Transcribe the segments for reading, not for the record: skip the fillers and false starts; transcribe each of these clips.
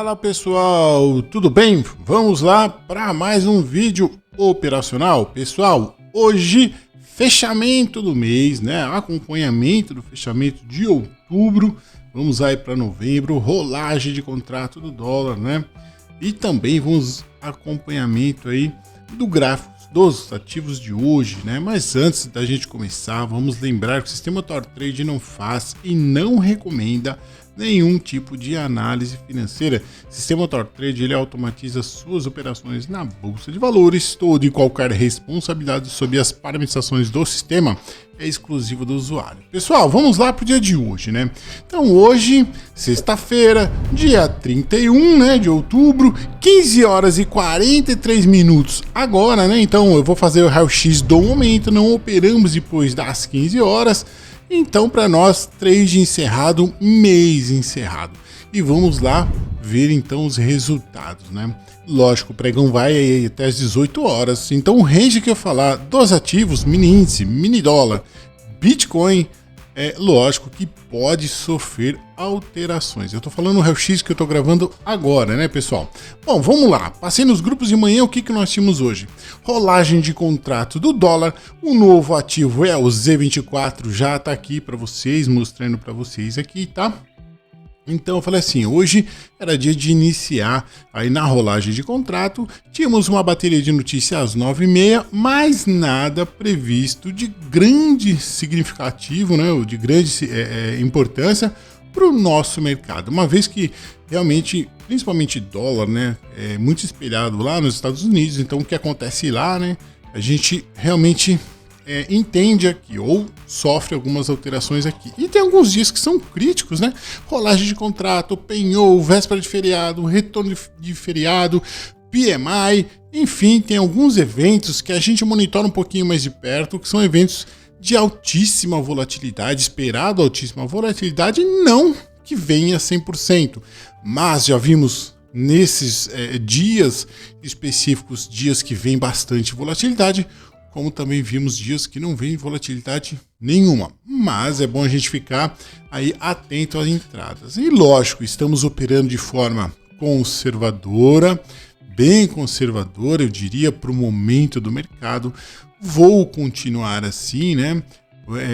Fala pessoal, tudo bem? Vamos lá para mais um vídeo operacional. Pessoal, hoje fechamento do mês, né? Acompanhamento do fechamento de outubro. Vamos aí para novembro, rolagem de contrato do dólar, né? E também vamos acompanhamento aí do gráfico dos ativos de hoje, né? Mas antes da gente começar, vamos lembrar que o sistema TorTrade não faz e não recomenda nenhum tipo de análise financeira. O sistema TorTrade ele automatiza suas operações na bolsa de valores. Toda e qualquer responsabilidade sobre as parametrizações do sistema é exclusiva do usuário. Pessoal, vamos lá para o dia de hoje, né? Então hoje, sexta-feira, dia 31, né, de outubro, 15 horas e 43 minutos agora, né? Então eu vou fazer o raio-x do momento, não operamos depois das 15 horas. Então, para nós, trade encerrado, mês encerrado. E vamos lá ver então os resultados, né? Lógico, o pregão vai aí até as 18 horas. Então, o range que eu falar dos ativos, mini índice, mini dólar, Bitcoin, é lógico que pode sofrer alterações. Eu tô falando no raio-x que eu tô gravando agora, né, pessoal? Bom, vamos lá. Passei nos grupos de manhã, o que nós tínhamos hoje? Rolagem de contrato do dólar. O novo ativo é o Z24, já tá aqui para vocês, mostrando para vocês aqui, tá? Então eu falei assim, hoje era dia de iniciar aí na rolagem de contrato, tínhamos uma bateria de notícias às 9h30, mas nada previsto de grande significativo, né, ou de grande importância para o nosso mercado, uma vez que realmente, principalmente dólar, né, é muito espelhado lá nos Estados Unidos, então o que acontece lá, né, a gente realmente entende aqui ou sofre algumas alterações aqui. E tem alguns dias que são críticos, né? Rolagem de contrato, penhor, véspera de feriado, retorno de feriado, PMI, enfim, tem alguns eventos que a gente monitora um pouquinho mais de perto, que são eventos de altíssima volatilidade, esperado altíssima volatilidade, não que venha 100%, mas já vimos nesses dias específicos, dias que vem bastante volatilidade, como também vimos dias que não vem volatilidade nenhuma. Mas é bom a gente ficar aí atento às entradas. E lógico, estamos operando de forma conservadora, bem conservadora, eu diria, para o momento do mercado. Vou continuar assim, né?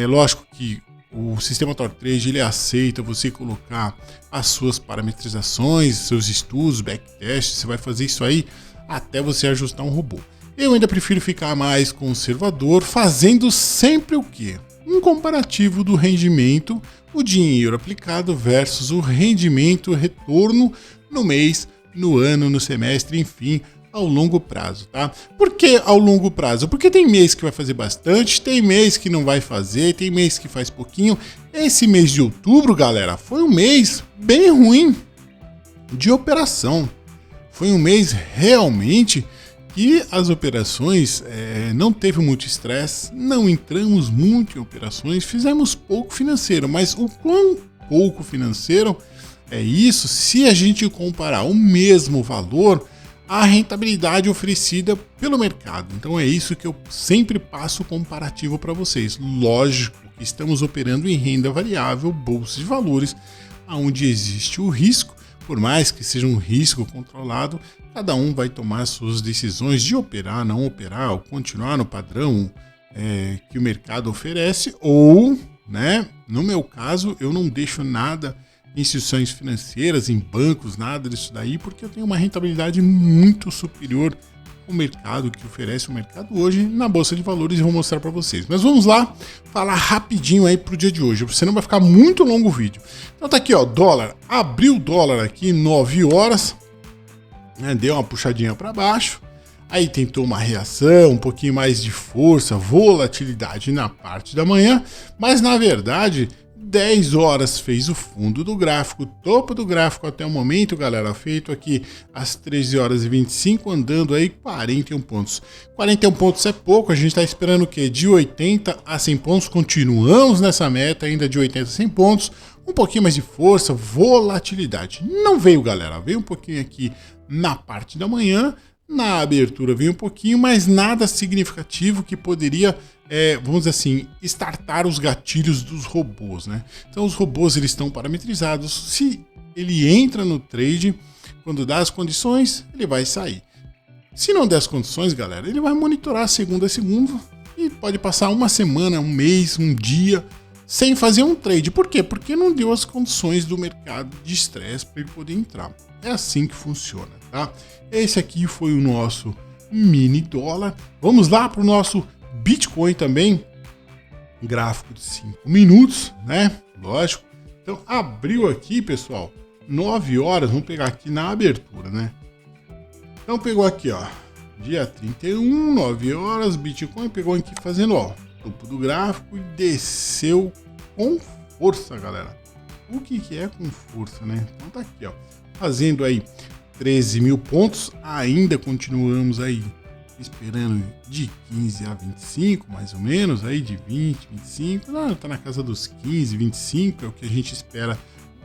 É lógico que o sistema TorTrade ele aceita você colocar as suas parametrizações, seus estudos, backtest, você vai fazer isso aí até você ajustar um robô. Eu ainda prefiro ficar mais conservador, fazendo sempre o quê? Um comparativo do rendimento, o dinheiro aplicado versus o rendimento, retorno no mês, no ano, no semestre, enfim, ao longo prazo, tá? Por que ao longo prazo? Porque tem mês que vai fazer bastante, tem mês que não vai fazer, tem mês que faz pouquinho. Esse mês de outubro, galera, foi um mês bem ruim de operação. Foi um mês realmente que as operações não teve muito estresse, não entramos muito em operações, fizemos pouco financeiro, mas o quão pouco financeiro é isso se a gente comparar o mesmo valor à rentabilidade oferecida pelo mercado. Então é isso que eu sempre passo comparativo para vocês. Lógico que estamos operando em renda variável, bolsa de valores, onde existe o risco. Por mais que seja um risco controlado, cada um vai tomar suas decisões de operar, não operar, ou continuar no padrão que o mercado oferece, ou, né, no meu caso, eu não deixo nada em instituições financeiras, em bancos, nada disso daí, porque eu tenho uma rentabilidade muito superior ao mercado que oferece o mercado hoje na Bolsa de Valores e vou mostrar para vocês. Mas vamos lá falar rapidinho aí pro dia de hoje, senão vai ficar muito longo o vídeo. Então tá aqui, ó, dólar, abriu o dólar aqui 9 horas, né, deu uma puxadinha para baixo, aí tentou uma reação, um pouquinho mais de força, volatilidade na parte da manhã, mas na verdade 10 horas fez o fundo do gráfico, topo do gráfico até o momento, galera, feito aqui às 13 horas e 25, andando aí 41 pontos. 41 pontos é pouco, a gente está esperando o quê? De 80 a 100 pontos, continuamos nessa meta ainda de 80 a 100 pontos, um pouquinho mais de força, volatilidade. Não veio, galera, veio um pouquinho aqui na parte da manhã, na abertura veio um pouquinho, mas nada significativo que poderia, vamos dizer assim, startar os gatilhos dos robôs, né? Então os robôs eles estão parametrizados, se ele entra no trade, Quando dá as condições, ele vai sair. Se não der as condições, galera, ele vai monitorar segunda a segunda e pode passar uma semana, um mês, um dia sem fazer um trade. Por quê? Porque não deu as condições do mercado de estresse para ele poder entrar. É assim que funciona, tá? Esse aqui foi o nosso mini dólar. Vamos lá para o nosso Bitcoin também. Gráfico de 5 minutos, né? Lógico. Então, abriu aqui, pessoal, 9 horas. Vamos pegar aqui na abertura, né? Então, pegou aqui, ó, dia 31, 9 horas, Bitcoin pegou aqui fazendo, ó, topo do gráfico e desceu com força, galera. O que é com força, né? Então tá aqui, ó, fazendo aí 13 mil pontos, ainda continuamos aí esperando de 15 a 25, mais ou menos, aí de 20, 25, não, tá na casa dos 15, 25, é o que a gente espera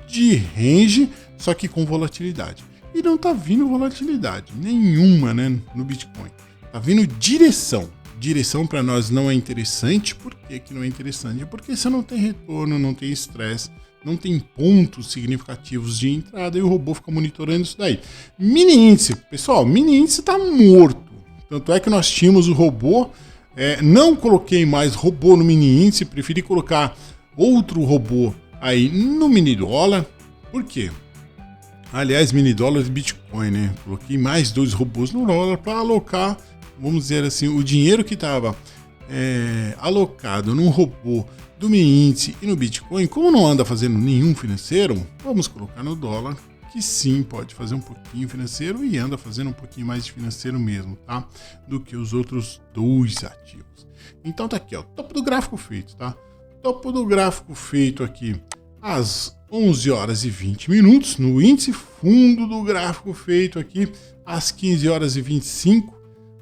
de range, só que com volatilidade. E não tá vindo volatilidade nenhuma, né, no Bitcoin. Tá vindo direção. Direção para nós não é interessante. Por que não é interessante? Porque você não tem retorno, não tem estresse, não tem pontos significativos de entrada e o robô fica monitorando isso daí. Mini índice, pessoal, mini índice tá morto. Tanto é que nós tínhamos o robô, não coloquei mais robô no mini índice, preferi colocar outro robô aí no mini dólar. Por quê? Aliás, mini dólar e Bitcoin, né? Coloquei mais 2 robôs no dólar para alocar, vamos dizer assim, o dinheiro que estava alocado no robô do mini índice e no Bitcoin, como não anda fazendo nenhum financeiro, vamos colocar no dólar, que sim, pode fazer um pouquinho financeiro e anda fazendo um pouquinho mais de financeiro mesmo, tá? Do que os outros 2 ativos. Então tá aqui, ó, topo do gráfico feito, tá? Topo do gráfico feito aqui às 11 horas e 20 minutos, no índice fundo do gráfico feito aqui às 15 horas e 25,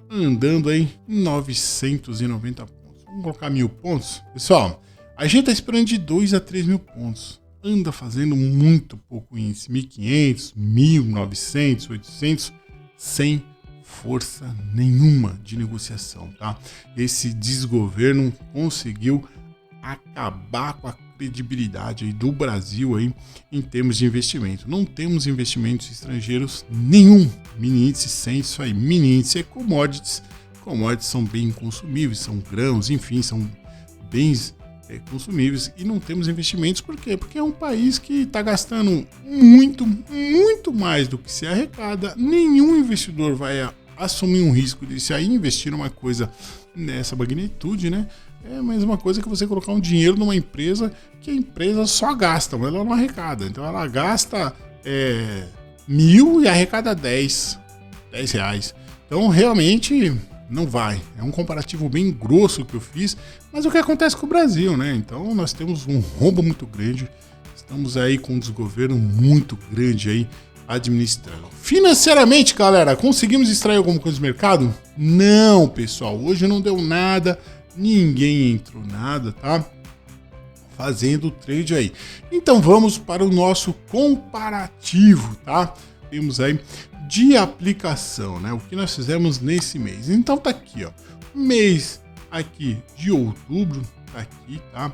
andando aí 990 pontos. Vamos colocar 1000 pontos. Pessoal, a gente tá esperando de 2 a 3 mil pontos. Anda fazendo muito pouco índice, 1.500, 1.900, 800, sem força nenhuma de negociação, tá? Esse desgoverno conseguiu acabar com a credibilidade aí do Brasil aí em termos de investimento. Não temos investimentos estrangeiros nenhum. Mini índice sem isso aí. Mini índice é commodities. Commodities são bem consumíveis, são grãos, enfim, são bens consumíveis e não temos investimentos. Por quê? Porque é um país que está gastando muito mais do que se arrecada. Nenhum investidor vai assumir um risco de se aí investir numa coisa nessa magnitude, né? É a mesma coisa que você colocar um dinheiro numa empresa que a empresa só gasta, mas ela não arrecada. Então ela gasta 1.000 e arrecada 10 reais. Então realmente não vai. É um comparativo bem grosso que eu fiz, mas o que acontece com o Brasil, né? Então nós temos um rombo muito grande, estamos aí com um desgoverno muito grande aí administrando. Financeiramente, galera, conseguimos extrair alguma coisa do mercado? Não, pessoal, hoje não deu nada. Ninguém entrou nada, tá? Fazendo o trade aí. Então vamos para o nosso comparativo, tá? Temos aí de aplicação, né? O que nós fizemos nesse mês. Então tá aqui, ó. Mês aqui de outubro, tá aqui, tá?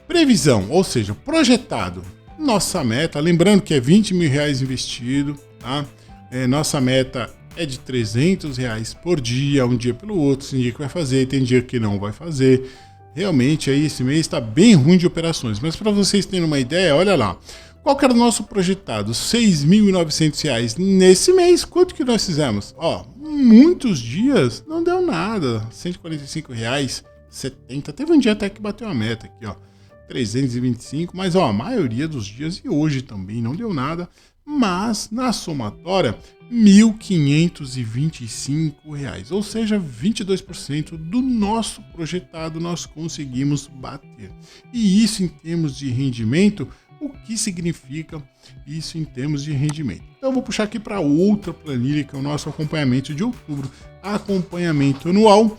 Previsão, ou seja, projetado. Nossa meta, lembrando que é 20 mil reais investido, tá? Nossa meta é de 300 reais por dia, um dia pelo outro, tem dia que vai fazer, tem dia que não vai fazer. Realmente aí esse mês está bem ruim de operações, mas para vocês terem uma ideia, olha lá. Qual que era o nosso projetado? R$ 6.900 nesse mês. Quanto que nós fizemos? Ó, muitos dias não deu nada. R$ 145,70. Teve um dia até que bateu a meta aqui, ó. 325, mas ó, a maioria dos dias e hoje também não deu nada. Mas na somatória, R$ 1.525, ou seja, 22% do nosso projetado nós conseguimos bater. E isso em termos de rendimento, o que significa isso em termos de rendimento? Então eu vou puxar aqui para outra planilha que é o nosso acompanhamento de outubro, acompanhamento anual,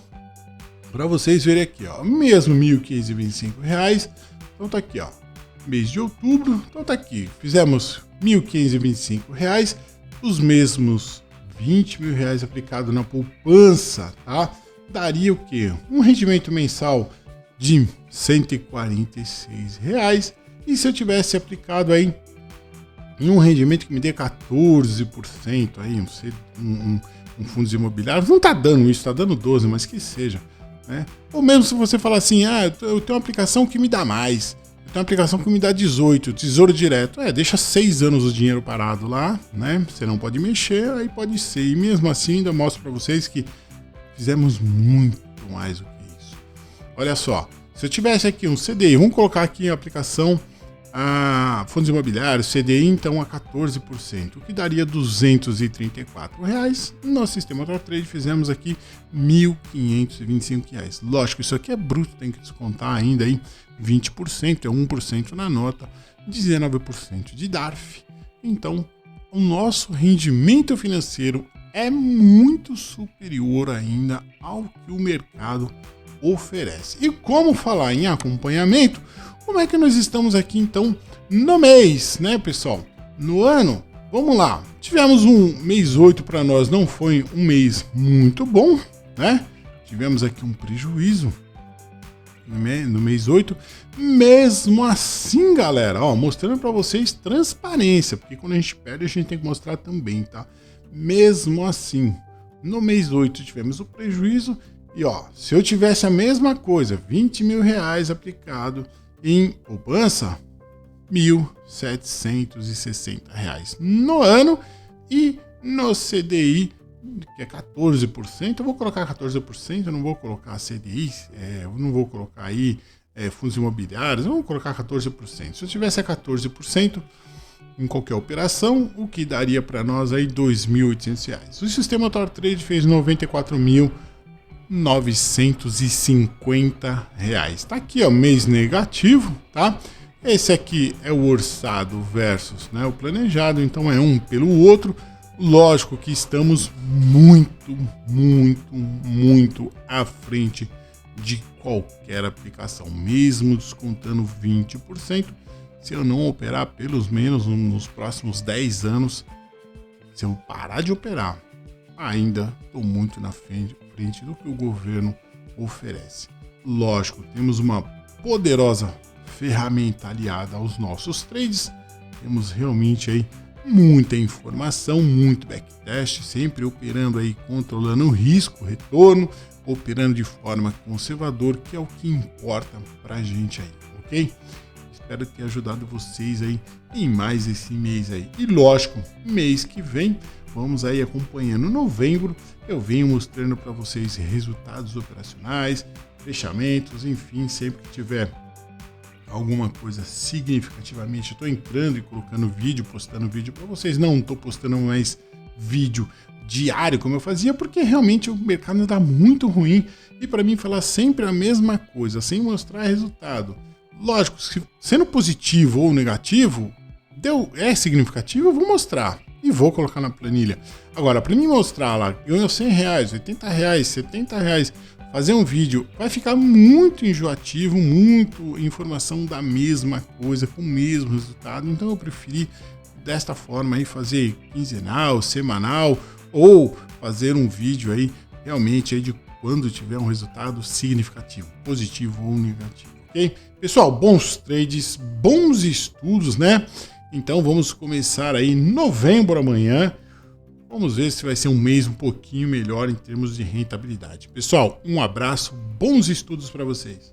para vocês verem aqui, ó, mesmo R$ 1.525, então tá aqui, ó, mês de outubro, então tá aqui, fizemos R$ 1.525, os mesmos R$ 20 mil aplicado na poupança, tá? Daria o quê? Um rendimento mensal de R$ 146. E se eu tivesse aplicado aí em um rendimento que me dê 14% aí, um fundos imobiliários, não tá dando isso, tá dando 12%, mas que seja, né? Ou mesmo se você falar assim, eu tenho uma aplicação que me dá mais, eu tenho uma aplicação que me dá 18%, Tesouro Direto, deixa 6 anos o dinheiro parado lá, né? Você não pode mexer, aí pode ser, e mesmo assim ainda mostro para vocês que fizemos muito mais do que isso. Olha só, se eu tivesse aqui um CDI, vamos colocar aqui a aplicação fundos imobiliários, CDI, então a 14%, o que daria R$ 234. No sistema TradeTrade fizemos aqui R$ 1.525. Lógico, isso aqui é bruto, tem que descontar ainda aí 20%, é 1% na nota, 19% de DARF. Então, o nosso rendimento financeiro é muito superior ainda ao que o mercado oferece. E como falar em acompanhamento, como é que nós estamos aqui então no mês, né, pessoal? No ano, vamos lá. Tivemos um mês 8 para nós, não foi um mês muito bom, né? Tivemos aqui um prejuízo no mês 8. Mesmo assim, galera, mostrando para vocês transparência, porque quando a gente perde, a gente tem que mostrar também, tá? Mesmo assim, no mês 8 tivemos o prejuízo e se eu tivesse a mesma coisa, R$20 mil aplicado em poupança, R$ 1.760 no ano, e no CDI, que é 14%, eu vou colocar 14%, eu não vou colocar CDI, eu não vou colocar aí fundos imobiliários, eu vou colocar 14%. Se eu tivesse a 14% em qualquer operação, o que daria para nós aí R$ 2.800. O sistema TradeTrade fez R$ 94.950. Tá aqui, mês negativo, tá? Esse aqui é o orçado versus, né, o planejado, então é um pelo outro. Lógico que estamos muito, muito, muito à frente de qualquer aplicação, mesmo descontando 20%. Se eu não operar pelos menos nos próximos 10 anos, se eu parar de operar, ainda estou muito na frente do que o governo oferece. Lógico, temos uma poderosa ferramenta aliada aos nossos trades, temos realmente aí muita informação, muito backtest, sempre operando aí, controlando o risco, retorno, operando de forma conservadora, que é o que importa pra gente aí, ok? Espero ter ajudado vocês aí em mais esse mês aí. E lógico, mês que vem, vamos aí acompanhando novembro, eu venho mostrando para vocês resultados operacionais, fechamentos, enfim, sempre que tiver alguma coisa significativamente, eu estou entrando e colocando vídeo, postando vídeo para vocês. Não estou postando mais vídeo diário como eu fazia, porque realmente o mercado está muito ruim e para mim falar sempre a mesma coisa, sem mostrar resultado. Lógico, sendo positivo ou negativo, é significativo, eu vou mostrar e vou colocar na planilha. Agora, para mim mostrar lá, ganhou R$100, R$80, R$70, fazer um vídeo vai ficar muito enjoativo, muito informação da mesma coisa, com o mesmo resultado. Então eu preferi desta forma aí fazer quinzenal, semanal, ou fazer um vídeo aí realmente aí de quando tiver um resultado significativo, positivo ou negativo, ok? Pessoal, bons trades, bons estudos, né? Então vamos começar aí em novembro amanhã. Vamos ver se vai ser um mês um pouquinho melhor em termos de rentabilidade. Pessoal, um abraço, bons estudos para vocês.